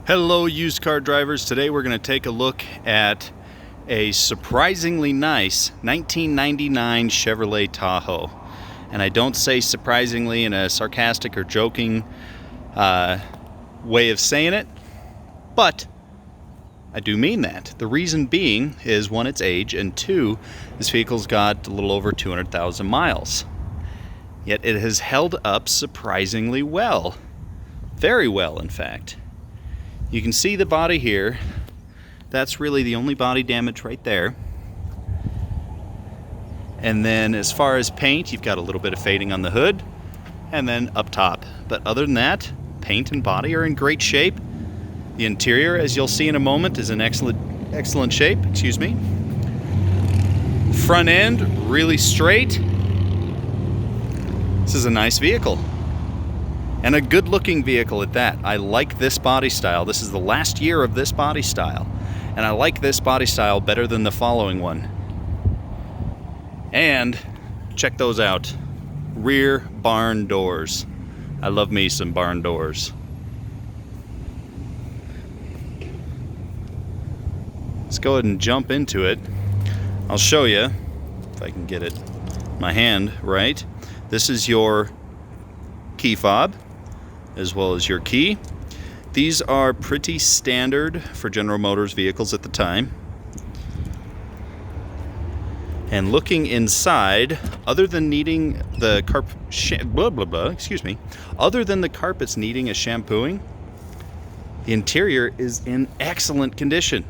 Hello used car drivers. Today we're going to take a look at a surprisingly nice 1999 Chevrolet Tahoe. And I don't say surprisingly in a sarcastic or joking way of saying it, but I do mean that. The reason being is, one, its age, and two, this vehicle's got a little over 200,000 miles. Yet it has held up surprisingly well. Very well, in fact. You can see the body here. That's really the only body damage right there. And then as far as paint, you've got a little bit of fading on the hood and then up top. But other than that, paint and body are in great shape. The interior, as you'll see in a moment, is in excellent shape. Excuse me. Front end, really straight. This is a nice vehicle. And a good-looking vehicle at that. I like this body style. This is the last year of this body style. And I like this body style better than the following one. And check those out. Rear barn doors. I love me some barn doors. Let's go ahead and jump into it. I'll show you, if I can get it my hand right. This is your key fob, as well as your key. These are pretty standard for General Motors vehicles at the time. And looking inside, other than needing the other than the carpets needing a shampooing, the interior is in excellent condition.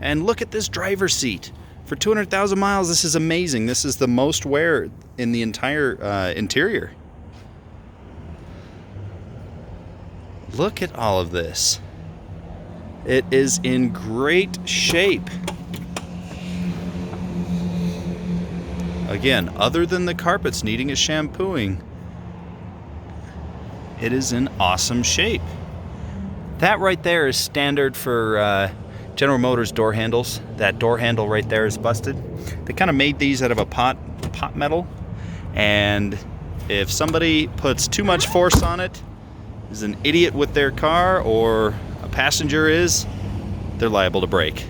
And look at this driver's seat. For 200,000 miles, this is amazing. This is the most wear in the entire interior. Look at all of this. It is in great shape. Again, other than the carpets needing a shampooing, it is in awesome shape. That right there is standard for General Motors door handles. That door handle right there is busted. They kind of made these out of a pot metal, and if somebody puts too much force on it, is an idiot with their car, or a passenger is, they're liable to break.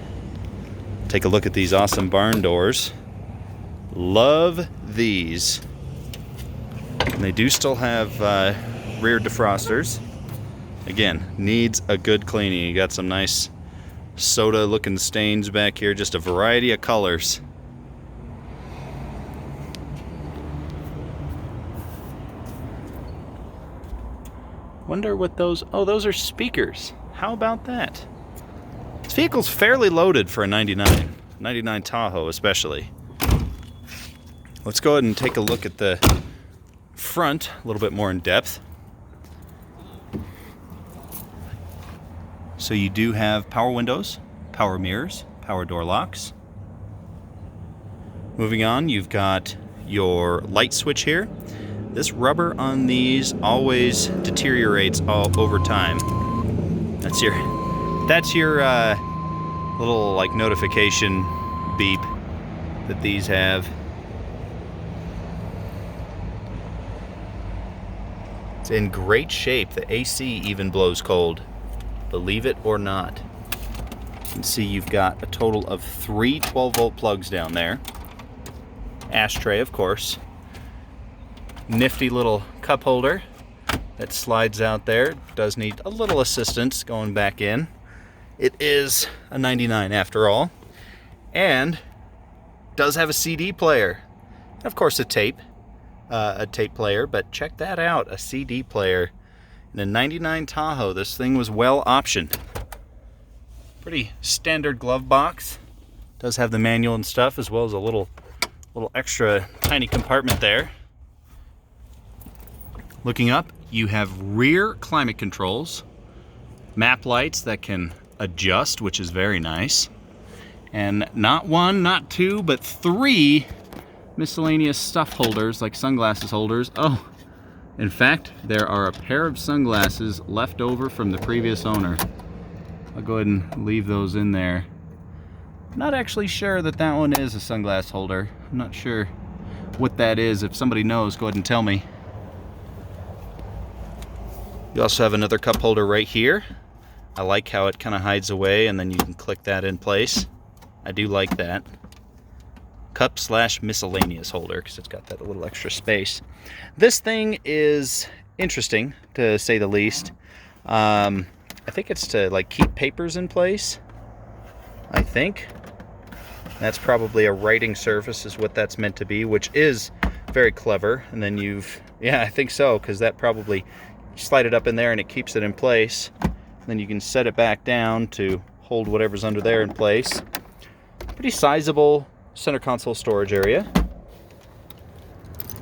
Take a look at these awesome barn doors. Love these. And they do still have rear defrosters. Again, needs a good cleaning. You got some nice soda looking stains back here, just a variety of colors. Wonder what those, oh, those are speakers. How about that? This vehicle's fairly loaded for a 99 Tahoe especially. Let's go ahead and take a look at the front a little bit more in depth. So you do have power windows, power mirrors, power door locks. Moving on, you've got your light switch here. This rubber on these always deteriorates all over time. That's your little like notification beep that these have. It's in great shape. The AC even blows cold, believe it or not. You can see you've got a total of 3 12-volt plugs down there. Ashtray, of course. Nifty little cup holder that slides out there. Does need a little assistance going back in. It is a 99 after all, and does have a CD player. And of course a tape player, but check that out, a CD player in a 99 Tahoe. This thing was well optioned. Pretty standard glove box. Does have the manual and stuff, as well as a little extra tiny compartment there. Looking up, you have rear climate controls, map lights that can adjust, which is very nice. And not one, not two, but 3 miscellaneous stuff holders, like sunglasses holders. Oh, in fact, there are a pair of sunglasses left over from the previous owner. I'll go ahead and leave those in there. Not actually sure that that one is a sunglass holder. I'm not sure what that is. If somebody knows, go ahead and tell me. You also have another cup holder right here. I like how it kind of hides away and then you can click that in place. I do like that. Cup / miscellaneous holder, because it's got that little extra space. This thing is interesting, to say the least. I think it's to like keep papers in place. I think that's probably a writing surface is what that's meant to be, which is very clever. And then yeah, I think so, because that probably slide it up in there and it keeps it in place. Then you can set it back down to hold whatever's under there in place. Pretty sizable center console storage area.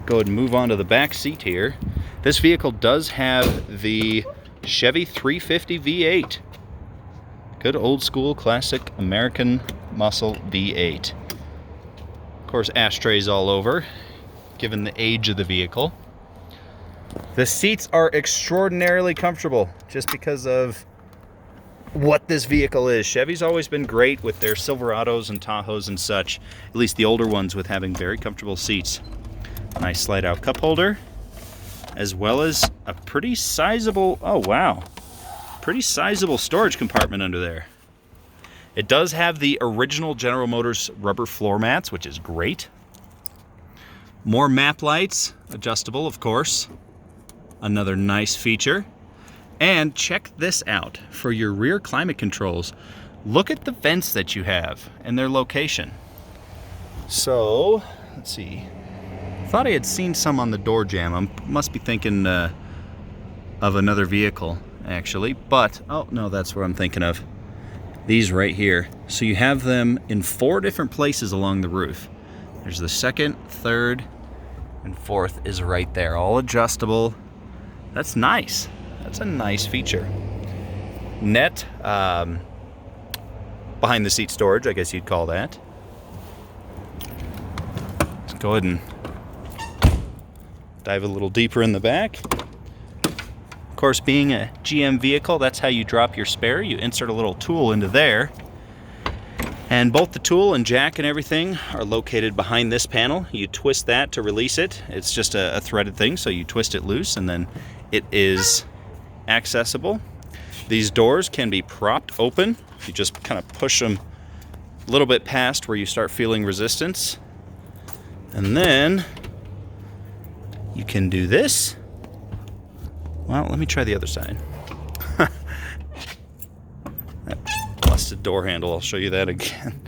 Go ahead and move on to the back seat here. This vehicle does have the Chevy 350 V8. Good old school classic American muscle V8. Of course, ashtrays all over, given the age of the vehicle. The seats are extraordinarily comfortable just because of what this vehicle is. Chevy's always been great with their Silverados and Tahoes and such, at least the older ones, with having very comfortable seats. Nice slide out cup holder, as well as a pretty sizable, oh wow, pretty sizable storage compartment under there. It does have the original General Motors rubber floor mats, which is great. More map lights, adjustable of course. Another nice feature. And check this out for your rear climate controls. Look at the vents that you have and their location. So, let's see. Thought I had seen some on the door jamb. I must be thinking of another vehicle, actually. But, oh no, that's what I'm thinking of. These right here. So you have them in 4 different places along the roof. There's the 2nd, 3rd, and 4th is right there. All adjustable. That's nice. That's a nice feature. Net behind the seat storage, I guess you'd call that. Let's go ahead and dive a little deeper in the back. Of course, being a GM vehicle, that's how you drop your spare. You insert a little tool into there. And both the tool and jack and everything are located behind this panel. You twist that to release it. It's just a threaded thing, so you twist it loose and then it is accessible. These doors can be propped open. You just kind of push them a little bit past where you start feeling resistance. And then you can do this. Well, let me try the other side. That busted door handle, I'll show you that again.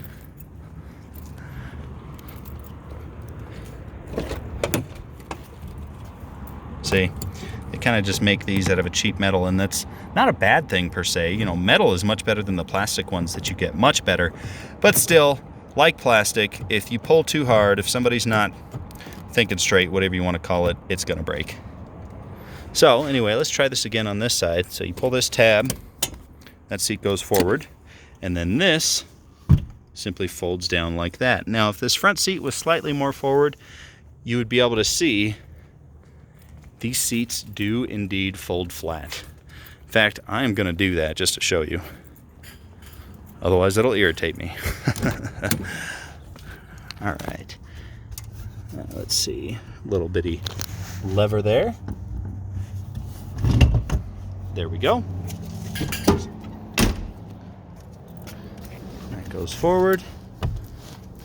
See? They kind of just make these out of a cheap metal, and that's not a bad thing per se. You know, metal is much better than the plastic ones that you get, much better. But still, like plastic, if you pull too hard, if somebody's not thinking straight, whatever you want to call it, it's going to break. So anyway, let's try this again on this side. So you pull this tab, that seat goes forward, and then this simply folds down like that. Now, if this front seat was slightly more forward, you would be able to see these seats do indeed fold flat. In fact, I am going to do that just to show you. Otherwise, it'll irritate me. All right. Let's see. Little bitty lever there. There we go. That goes forward.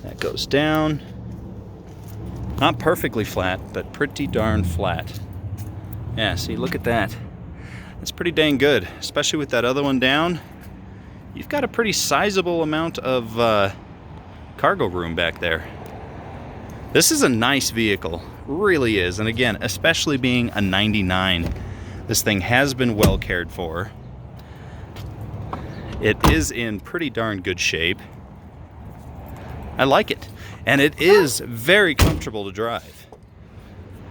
That goes down. Not perfectly flat, but pretty darn flat. Yeah, see, look at that. That's pretty dang good, especially with that other one down. You've got a pretty sizable amount of cargo room back there. This is a nice vehicle, really is. And again, especially being a 99, this thing has been well cared for. It is in pretty darn good shape. I like it. And it is very comfortable to drive.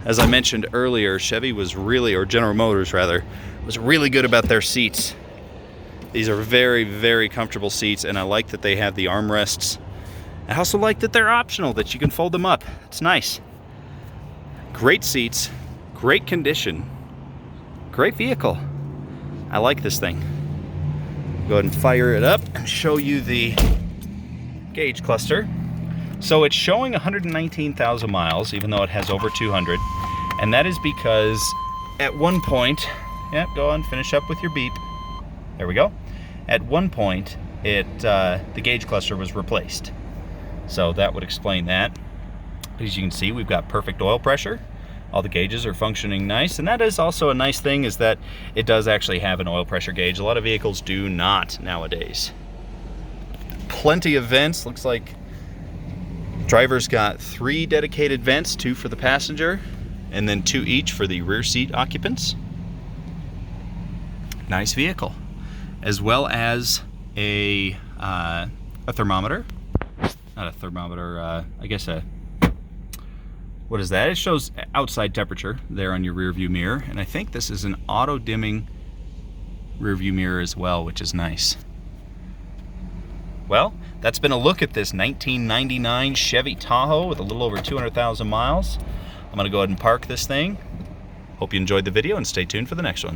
As I mentioned earlier, Chevy was really, or General Motors rather, was really good about their seats. These are very, very comfortable seats, and I like that they have the armrests. I also like that they're optional, that you can fold them up. It's nice. Great seats, great condition, great vehicle. I like this thing. Go ahead and fire it up and show you the gauge cluster. So it's showing 119,000 miles, even though it has over 200. And that is because at one point, yeah, go on, finish up with your beep. There we go. At one point, the gauge cluster was replaced. So that would explain that. As you can see, we've got perfect oil pressure. All the gauges are functioning nice, and that is also a nice thing, is that it does actually have an oil pressure gauge. A lot of vehicles do not nowadays. Plenty of vents. Looks like driver's got 3 dedicated vents, 2 for the passenger, and then 2 each for the rear seat occupants. Nice vehicle. As well as a thermometer. Not a thermometer, I guess what is that? It shows outside temperature there on your rear view mirror, and I think this is an auto dimming rear view mirror as well, which is nice. Well, that's been a look at this 1999 Chevy Tahoe with a little over 200,000 miles. I'm gonna go ahead and park this thing. Hope you enjoyed the video and stay tuned for the next one.